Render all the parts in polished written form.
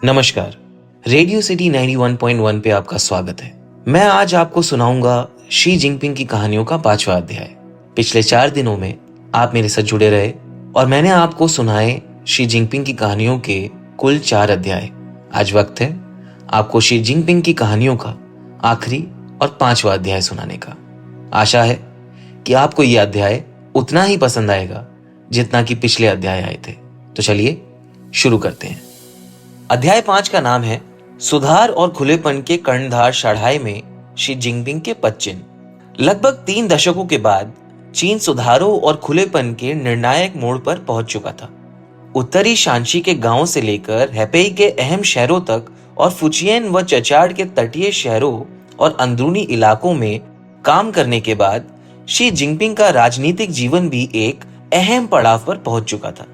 नमस्कार। Radio city 91.1 पे आपका स्वागत है। मैं आज आपको सुनाऊंगा शी जिनपिंग की कहानियों का 5वां अध्याय। पिछले 4 दिनों में आप मेरे साथ जुड़े रहे और मैंने आपको सुनाए शी जिनपिंग की कहानियों के कुल 4 अध्याय। आज वक्त है आपको शी जिनपिंग की कहानियों का आखिरी और 5वां अध्याय सुनाने का। आशा है कि आपको यह अध्याय उतना ही पसंद आएगा जितना कि पिछले अध्याय आए थे। तो चलिए शुरू करते हैं। अध्याय 5 का नाम है सुधार और खुलेपन के कर्णधार शढ़ाई में शी जिनपिंग के पदचिन्ह। लगभग 3 दशकों के बाद चीन सुधारों और खुलेपन के निर्णायक मोड़ पर पहुंच चुका था। उत्तरी शांची के गांवों से लेकर हेपेई के अहम शहरों तक और फुचियन व चचाड़ के तटीय शहरों और अंदरूनी इलाकों में काम करने के बाद शी जिनपिंग का राजनीतिक जीवन भी एक अहम पड़ाव पर पहुंच चुका था।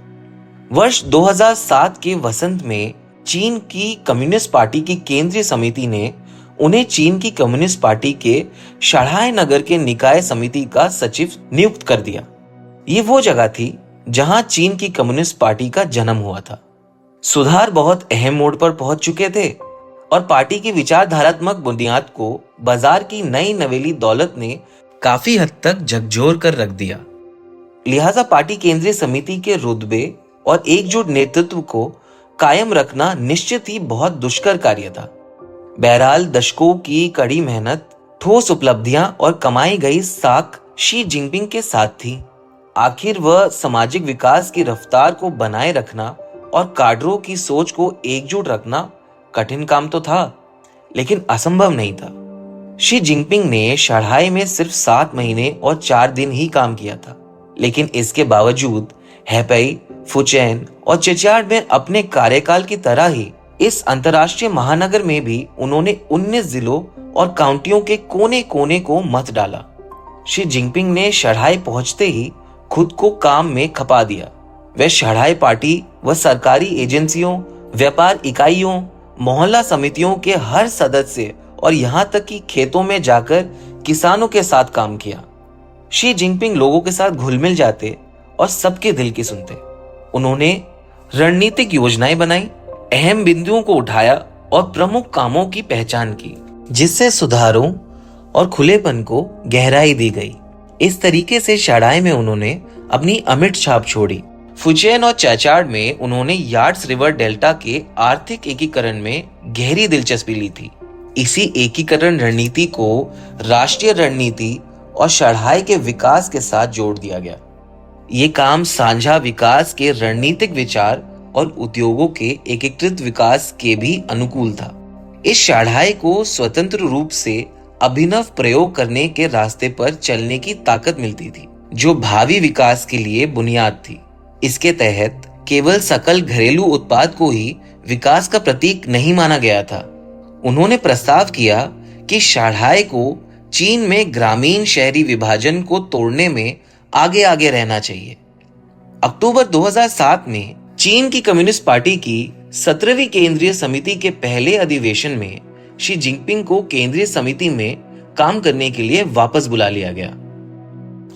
वर्ष 2007 के वसंत में चीन की कम्युनिस्ट पार्टी की केंद्रीय समिति ने उन्हें चीन की कम्युनिस्ट पार्टी के शढ़ाई नगर के निकाय समिति का सचिव नियुक्त कर दिया। ये वो जगह थी जहां चीन की कम्युनिस्ट पार्टी का जन्म हुआ था। सुधार बहुत अहम मोड़ पर पहुंच चुके थे और पार्टी की विचारधारात्मक बुनियाद को बाजार की नई नवेली दौलत ने काफी हद तक झकझोर कर रख दिया। लिहाजा पार्टी केंद्रीय समिति के रुतबे और एकजुट नेतृत्व को कायम रखना निश्चित ही बहुत दुष्कर कार्य था। बहरहाल दशकों की कड़ी मेहनत, ठोस उपलब्धियां और कमाई गई साख शी जिनपिंग के साथ थी। आखिर वह सामाजिक विकास की रफ्तार को बनाए रखना और काडरों की सोच को एकजुट रखना कठिन काम तो था, लेकिन असंभव नहीं था। शी जिनपिंग ने शढ़ाई में सिर्फ 7 महीने और 4 दिन ही काम किया था, लेकिन इसके बावजूद हेपेई, फुचेन और चचाड़ में अपने कार्यकाल की तरह ही इस अंतर्राष्ट्रीय महानगर में भी उन्होंने 19 जिलों और काउंटियों के कोने कोने को मत डाला। शी जिनपिंग ने शढ़ाई पहुंचते ही खुद को काम में खपा दिया। वे शढ़ाई पार्टी व सरकारी एजेंसियों, व्यापार इकाइयों, मोहल्ला समितियों के हर सदस्य और यहाँ तक कि खेतों में जाकर किसानों के साथ काम किया। शी जिनपिंग लोगों के साथ घुल मिल जाते और सबके दिल की सुनते। उन्होंने रणनीतिक योजनाएं बनाई, अहम बिंदुओं को उठाया और प्रमुख कामों की पहचान की, जिससे सुधारों और खुलेपन को गहराई दी गई। इस तरीके से शढ़ाई में उन्होंने अपनी अमिट छाप छोड़ी। फुचेन और चचाड़ में उन्होंने यार्ड्स रिवर डेल्टा के आर्थिक एकीकरण में गहरी दिलचस्पी ली थी। इसी एकीकरण रणनीति को राष्ट्रीय रणनीति और शढ़ाई के विकास के साथ जोड़ दिया गया। ये काम साझा विकास के रणनीतिक विचार और उद्योगों के एकीकृत विकास के भी अनुकूल था। इस शढ़ाई को स्वतंत्र रूप से अभिनव प्रयोग करने के रास्ते पर चलने की ताकत मिलती थी, जो भावी विकास के लिए बुनियाद थी। इसके तहत केवल सकल घरेलू उत्पाद को ही विकास का प्रतीक नहीं माना गया था। उन्होंने प्रस्ताव किया कि शढ़ाई को चीन में ग्रामीण शहरी विभाजन को तोड़ने में आगे आगे रहना चाहिए। अक्टूबर 2007 में चीन की कम्युनिस्ट पार्टी की 17वीं केंद्रीय समिति के पहले अधिवेशन में शी जिनपिंग को केंद्रीय समिति में काम करने के लिए वापस बुला लिया गया।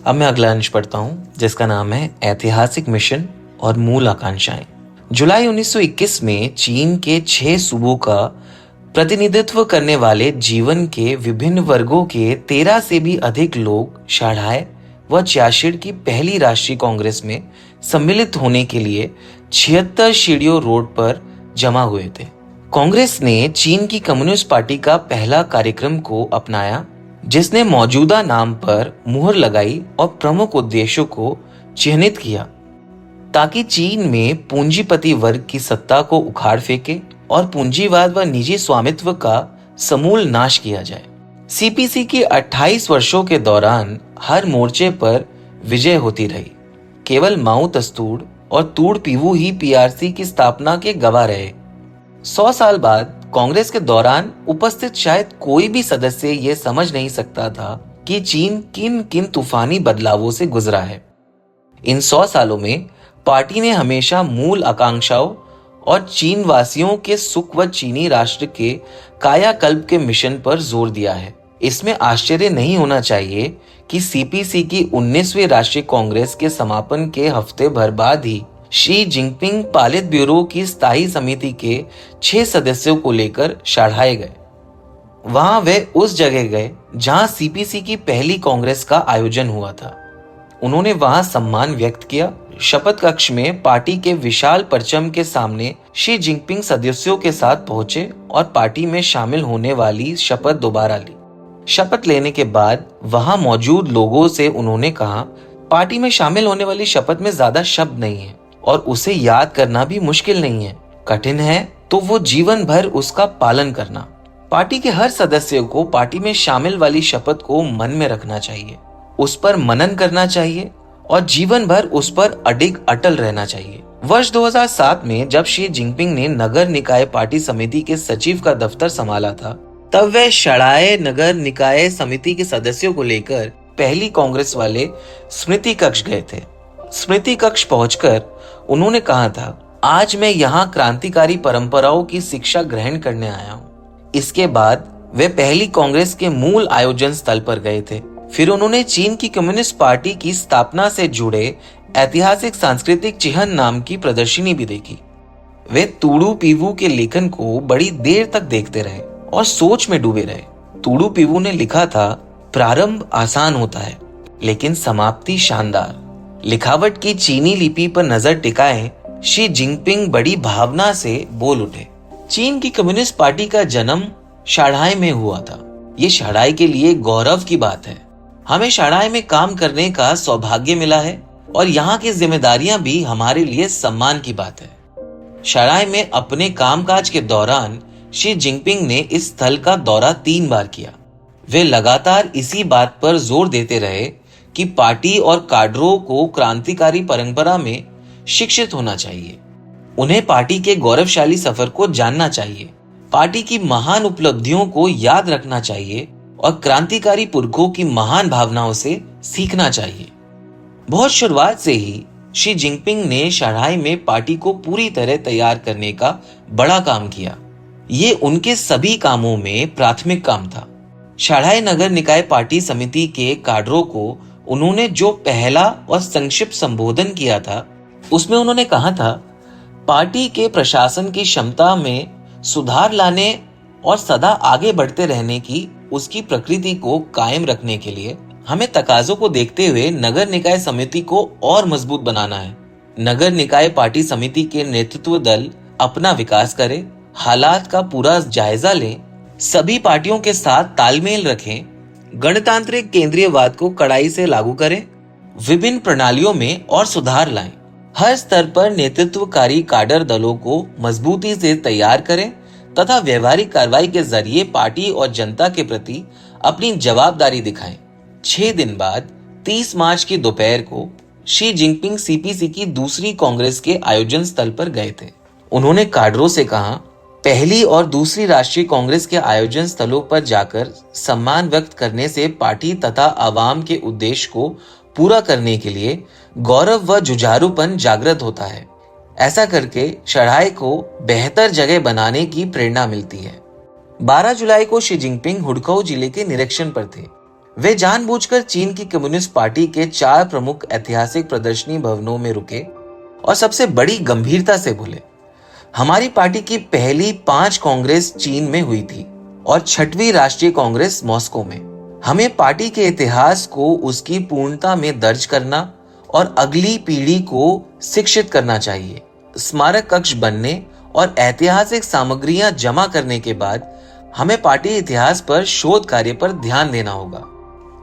अब मैं अगला अंश पढ़ता हूं, जिसका नाम है ऐतिहासिक मिशन और मूल आकांक्षाएं। जुलाई 1921 में चीन के 6 सूबों का प्रतिनिधित्व करने वाले जीवन के विभिन्न वर्गों के 13 से भी अधिक लोग शढ़ाई व चाशिड़ की पहली राष्ट्रीय कांग्रेस में सम्मिलित होने के लिए 76 शीडियो रोड पर जमा हुए थे। कांग्रेस ने चीन की कम्युनिस्ट पार्टी का पहला कार्यक्रम को अपनाया, जिसने मौजूदा नाम पर मुहर लगाई और प्रमुख उद्देश्यों को चिह्नित किया, ताकि चीन में पूंजीपति वर्ग की सत्ता को उखाड़ फेंके और पूंजीवाद व निजी स्वामित्व का समूल नाश किया जाए। सीपीसी की 28 वर्षों के दौरान हर मोर्चे पर विजय होती रही। केवल माओ तस्तूड़ और तूड़ पीवू ही पीआरसी की स्थापना के गवाह रहे। 100 साल बाद कांग्रेस के दौरान उपस्थित शायद कोई भी सदस्य यह समझ नहीं सकता था कि चीन किन किन तूफानी बदलावों से गुजरा है। इन 100 सालों में पार्टी ने हमेशा मूल आकांक्षाओं और चीन वासियों के सुख व चीनी राष्ट्र के कायाकल्प के मिशन पर जोर दिया है। इसमें आश्चर्य नहीं होना चाहिए कि सीपीसी की 19वीं राष्ट्रीय कांग्रेस के समापन के हफ्ते भर बाद ही शी जिनपिंग पालित ब्यूरो की स्थायी समिति के 6 सदस्यों को लेकर शंघाई गए। वहां वे उस जगह गए जहां सीपीसी की पहली कांग्रेस का आयोजन हुआ था। उन्होंने वहां सम्मान व्यक्त किया। शपथ कक्ष में पार्टी के विशाल परचम के सामने शी जिनपिंग सदस्यों के साथ पहुंचे और पार्टी में शामिल होने वाली शपथ दोबारा ली। शपथ लेने के बाद वहां मौजूद लोगों से उन्होंने कहा, पार्टी में शामिल होने वाली शपथ में ज्यादा शब्द नहीं है और उसे याद करना भी मुश्किल नहीं है। कठिन है तो वो जीवन भर उसका पालन करना। पार्टी के हर सदस्य को पार्टी में शामिल वाली शपथ को मन में रखना चाहिए, उस पर मनन करना चाहिए और जीवन भर उस पर अडिग अटल रहना चाहिए। वर्ष 2007 में जब शी जिनपिंग ने नगर निकाय पार्टी समिति के सचिव का दफ्तर संभाला था, तब वे शंघाई नगर निकाय समिति के सदस्यों को लेकर पहली कांग्रेस वाले स्मृति कक्ष गए थे। स्मृति कक्ष पहुंचकर उन्होंने कहा था, आज मैं यहाँ क्रांतिकारी परंपराओं की शिक्षा ग्रहण करने आया हूँ। इसके बाद वे पहली कांग्रेस के मूल आयोजन स्थल पर गए थे। फिर उन्होंने चीन की कम्युनिस्ट पार्टी की स्थापना से जुड़े ऐतिहासिक सांस्कृतिक चिह्न नाम की प्रदर्शनी भी देखी। वे तुडू पीवू के लेखन को बड़ी देर तक देखते रहे और सोच में डूबे रहे। तुडू पीवू ने लिखा था, प्रारंभ आसान होता है लेकिन समाप्ति शानदार। लिखावट की चीनी लिपि पर नजर टिकाए शी जिनपिंग बड़ी भावना से बोल उठे। चीन की कम्युनिस्ट पार्टी का जन्म शंघाई में हुआ था। ये शंघाई के लिए गौरव की बात है। हमें शंघाई में काम करने का सौभाग्य मिला है और यहाँ की जिम्मेदारियां भी हमारे लिए सम्मान की बात है। शंघाई में अपने कामकाज के दौरान शी जिनपिंग ने इस स्थल का दौरा 3 बार किया। वे लगातार इसी बात पर जोर देते रहे कि पार्टी और काडरों को क्रांतिकारी परंपरा में शिक्षित होना चाहिए। उन्हें पार्टी के गौरवशाली सफर को जानना चाहिए, पार्टी की महान उपलब्धियों को याद रखना चाहिए और क्रांतिकारी पुरखों की महान भावनाओं से सीखना चाहिए। बहुत शुरुआत से ही शी जिनपिंग ने शंघाई में पार्टी को पूरी तरह तैयार करने का बड़ा काम किया। ये उनके सभी कामों में प्राथमिक काम था। शंघाई नगर निकाय पार्टी समिति के काडरों को उन्होंने जो पहला और संक्षिप्त संबोधन किया था, उसमें उन्होंने कहा था, पार्टी के प्रशासन की क्षमता में सुधार लाने और सदा आगे बढ़ते रहने की उसकी प्रकृति को कायम रखने के लिए हमें तकाजों को देखते हुए नगर निकाय समिति को और मजबूत बनाना है। नगर निकाय पार्टी समिति के नेतृत्व दल अपना विकास करे, हालात का पूरा जायजा लें, सभी पार्टियों के साथ तालमेल रखें, गणतांत्रिक केंद्रीयवाद को कड़ाई से लागू करें, विभिन्न प्रणालियों में और सुधार लाएं, हर स्तर पर नेतृत्वकारी काडर दलों को मजबूती से तैयार करें तथा व्यवहारिक कार्रवाई के जरिए पार्टी और जनता के प्रति अपनी जवाबदारी दिखाएं। 6 दिन बाद 30 मार्च की दोपहर को शी जिनपिंग सीपीसी की दूसरी कांग्रेस के आयोजन स्थल पर गए थे। उन्होंने काडरों से कहा, पहली और दूसरी राष्ट्रीय कांग्रेस के आयोजन स्थलों पर जाकर सम्मान व्यक्त करने से पार्टी तथा आवाम के उद्देश्य को पूरा करने के लिए गौरव व जुझारूपन जागृत होता है। ऐसा करके शंघाई को बेहतर जगह बनाने की प्रेरणा मिलती है। 12 जुलाई को शी जिनपिंग हुडकौ जिले के निरीक्षण पर थे। वे जानबूझकर चीन की कम्युनिस्ट पार्टी के 4 प्रमुख ऐतिहासिक प्रदर्शनी भवनों में रुके और सबसे बड़ी गंभीरता से बोले, हमारी पार्टी की पहली 5 कांग्रेस चीन में हुई थी और 6वीं राष्ट्रीय कांग्रेस मॉस्को में। हमें पार्टी के इतिहास को उसकी पूर्णता में दर्ज करना और अगली पीढ़ी को शिक्षित करना चाहिए। स्मारक कक्ष बनने और ऐतिहासिक सामग्रियां जमा करने के बाद हमें पार्टी इतिहास पर शोध कार्य पर ध्यान देना होगा।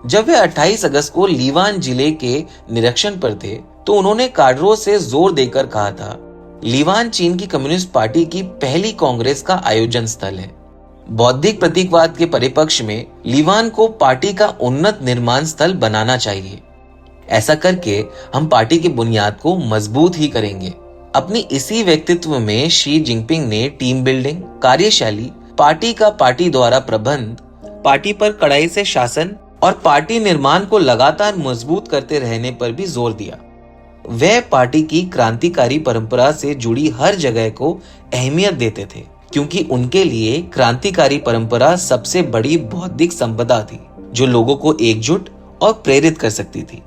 जब वे 28 अगस्त को लीवान जिले के निरीक्षण पर थे तो उन्होंने काडरों से जोर देकर कहा था, लीवान चीन की कम्युनिस्ट पार्टी की पहली कांग्रेस का आयोजन स्थल है। बौद्धिक प्रतीकवाद के परिपक्ष में लीवान को पार्टी का उन्नत निर्माण स्थल बनाना चाहिए। ऐसा करके हम पार्टी की बुनियाद को मजबूत ही करेंगे। अपनी इसी व्यक्तित्व में शी जिनपिंग ने टीम बिल्डिंग, कार्यशैली, पार्टी का पार्टी द्वारा प्रबंध, पार्टी पर कड़ाई से शासन और पार्टी निर्माण को लगातार मजबूत करते रहने पर भी जोर दिया। वे पार्टी की क्रांतिकारी परंपरा से जुड़ी हर जगह को अहमियत देते थे, क्योंकि उनके लिए क्रांतिकारी परंपरा सबसे बड़ी बौद्धिक संपदा थी जो लोगों को एकजुट और प्रेरित कर सकती थी।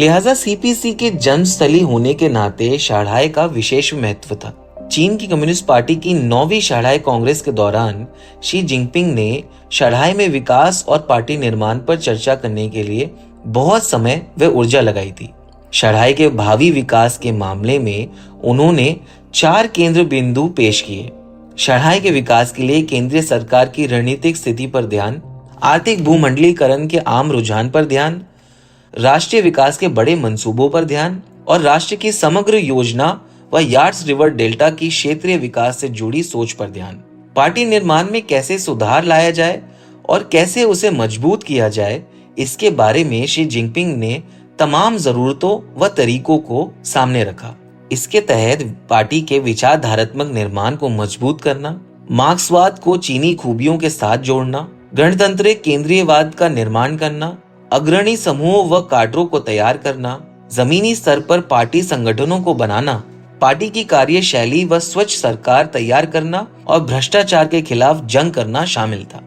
लिहाजा सीपीसी के जन्मस्थली होने के नाते शांघाई का विशेष महत्व था। चीन की कम्युनिस्ट पार्टी की 9वीं शांघाई कांग्रेस के दौरान शी जिनपिंग ने शांघाई में विकास और पार्टी निर्माण पर चर्चा करने के लिए बहुत समय व ऊर्जा लगाई थी। शांघाई के भावी विकास के मामले में उन्होंने 4 केंद्र बिंदु पेश किए। शांघाई के विकास के लिए केंद्रीय सरकार की रणनीतिक स्थिति पर ध्यान, आर्थिक भूमंडलीकरण के आम रुझान पर ध्यान, राष्ट्रीय विकास के बड़े मंसूबों पर ध्यान और राष्ट्र की समग्र योजना व यार्ड्स रिवर डेल्टा की क्षेत्रीय विकास से जुड़ी सोच पर ध्यान। पार्टी निर्माण में कैसे सुधार लाया जाए और कैसे उसे मजबूत किया जाए, इसके बारे में शी जिनपिंग ने तमाम जरूरतों व तरीकों को सामने रखा। इसके तहत पार्टी के विचारधारात्मक निर्माण को मजबूत करना, मार्क्सवाद को चीनी खूबियों के साथ जोड़ना, गणतंत्र केंद्रीयवाद का निर्माण करना, अग्रणी समूहों व काडरों को तैयार करना, जमीनी स्तर पर पार्टी संगठनों को बनाना, पार्टी की कार्यशैली व स्वच्छ सरकार तैयार करना और भ्रष्टाचार के खिलाफ जंग करना शामिल था।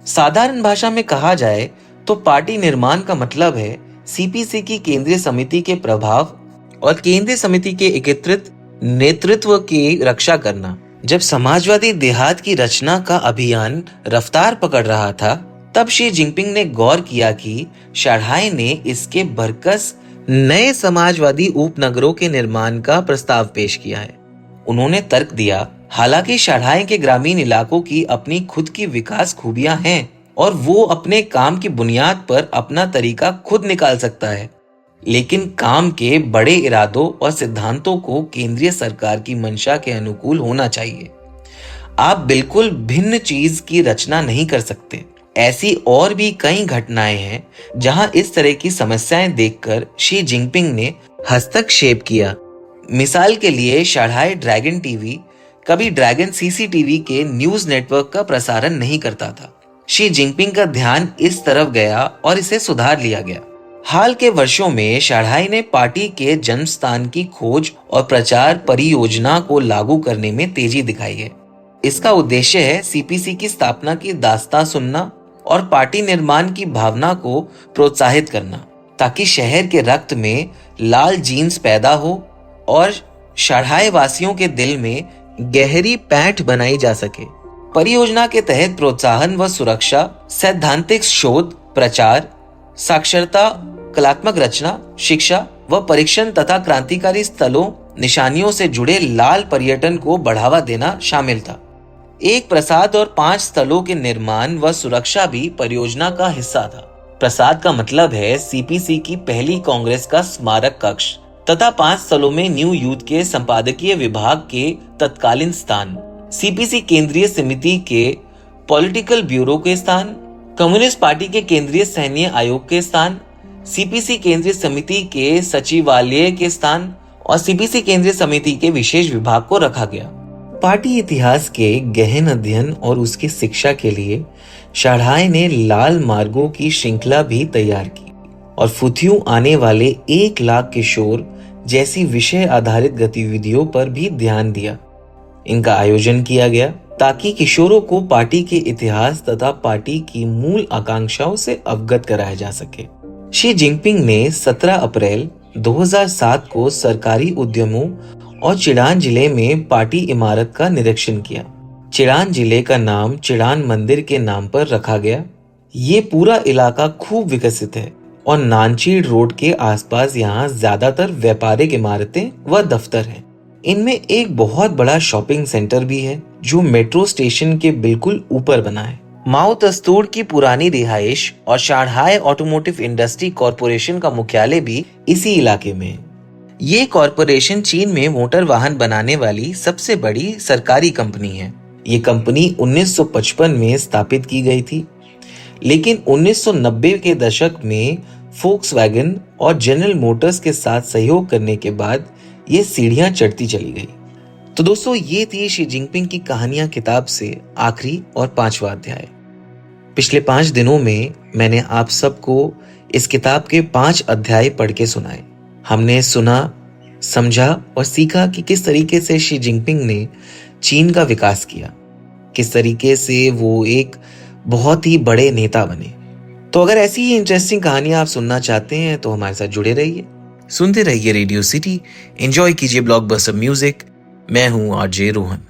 साधारण भाषा में कहा जाए तो पार्टी निर्माण का मतलब है सीपीसी की केंद्रीय समिति के प्रभाव और केंद्रीय समिति के एकीकृत नेतृत्व की रक्षा करना। जब समाजवादी देहात की रचना का अभियान रफ्तार पकड़ रहा था, तब शी जिनपिंग ने गौर किया कि शांघाई ने इसके बरकस नए समाजवादी उपनगरों के निर्माण का प्रस्ताव पेश किया है। उन्होंने तर्क दिया, हालांकि शांघाई के ग्रामीण इलाकों की अपनी खुद की विकास खूबियां हैं और वो अपने काम की बुनियाद पर अपना तरीका खुद निकाल सकता है, लेकिन काम के बड़े इरादों और सिद्धांतों को केंद्रीय सरकार की मंशा के अनुकूल होना चाहिए। आप बिल्कुल भिन्न चीज की रचना नहीं कर सकते। ऐसी और भी कई घटनाएं हैं जहां इस तरह की समस्याएं देखकर शी जिनपिंग ने हस्तक्षेप किया। मिसाल के लिए शांघाई ड्रैगन टीवी कभी ड्रैगन सीसीटीवी के न्यूज नेटवर्क का प्रसारण नहीं करता था। शी जिनपिंग का ध्यान इस तरफ गया और इसे सुधार लिया गया। हाल के वर्षों में शांघाई ने पार्टी के जन्म स्थान की खोज और प्रचार परियोजना को लागू करने में तेजी दिखाई है। इसका उद्देश्य है सीपीसी की स्थापना की दास्तां सुनना और पार्टी निर्माण की भावना को प्रोत्साहित करना, ताकि शहर के रक्त में लाल जीन्स पैदा हो और शांघाई वासियों के दिल में गहरी पैठ बनाई जा सके। परियोजना के तहत प्रोत्साहन व सुरक्षा, सैद्धांतिक शोध, प्रचार, साक्षरता, कलात्मक रचना, शिक्षा व परीक्षण तथा क्रांतिकारी स्थलों, निशानियों से जुड़े लाल पर्यटन को बढ़ावा देना शामिल था। एक प्रसाद और 5 स्थलों के निर्माण व सुरक्षा भी परियोजना का हिस्सा था। प्रसाद का मतलब है सीपीसी की पहली कांग्रेस का स्मारक कक्ष तथा 5 स्थलों में न्यू यूथ के संपादकीय विभाग के तत्कालीन स्थान, सीपीसी केंद्रीय समिति के पॉलिटिकल ब्यूरो के स्थान, कम्युनिस्ट पार्टी के केंद्रीय सैन्य आयोग के स्थान, सीपीसी केंद्रीय समिति के सचिवालय के स्थान और सीपीसी केंद्रीय समिति के विशेष विभाग को रखा गया। पार्टी इतिहास के गहन अध्ययन और उसकी शिक्षा के लिए शांघाई ने लाल मार्गों की श्रृंखला भी तैयार की और फुथियों आने वाले 1 लाख किशोर जैसी विषय आधारित गतिविधियों पर भी ध्यान दिया। इनका आयोजन किया गया ताकि किशोरों को पार्टी के इतिहास तथा पार्टी की मूल आकांक्षाओं से अवगत कराया जा सके। शी जिनपिंग ने 17 अप्रैल 2007 को सरकारी उद्यमों और चिड़ान जिले में पार्टी इमारत का निरीक्षण किया। चिड़ान जिले का नाम चिड़ान मंदिर के नाम पर रखा गया। ये पूरा इलाका खूब विकसित है और नानचीड़ रोड के आसपास यहाँ ज्यादातर व्यापारिक इमारतें व दफ्तर हैं। इनमें एक बहुत बड़ा शॉपिंग सेंटर भी है जो मेट्रो स्टेशन के बिल्कुल ऊपर बना है। माओ तस्तूर की पुरानी रिहाइश और शांघाई ऑटोमोटिव इंडस्ट्री कॉरपोरेशन का मुख्यालय भी इसी इलाके में है। ये कॉरपोरेशन चीन में मोटर वाहन बनाने वाली सबसे बड़ी सरकारी कंपनी है। ये कंपनी 1955 में स्थापित की गई थी, लेकिन 1990 के दशक में फोक्सवैगन और जनरल मोटर्स के साथ सहयोग करने के बाद ये सीढ़ियां चढ़ती चली गई। तो दोस्तों, ये थी शी जिनपिंग की कहानियां किताब से आखिरी और 5वां अध्याय। पिछले 5 दिनों में मैंने आप सबको इस किताब के 5 अध्याय पढ़ के सुनाए। हमने सुना, समझा और सीखा कि किस तरीके से शी जिनपिंग ने चीन का विकास किया, किस तरीके से वो एक बहुत ही बड़े नेता बने। तो अगर ऐसी ही इंटरेस्टिंग कहानियां आप सुनना चाहते हैं तो हमारे साथ जुड़े रहिए, सुनते रहिए रेडियो सिटी, एंजॉय कीजिए ब्लॉकबस्टर म्यूजिक। मैं हूं आरजे रोहन।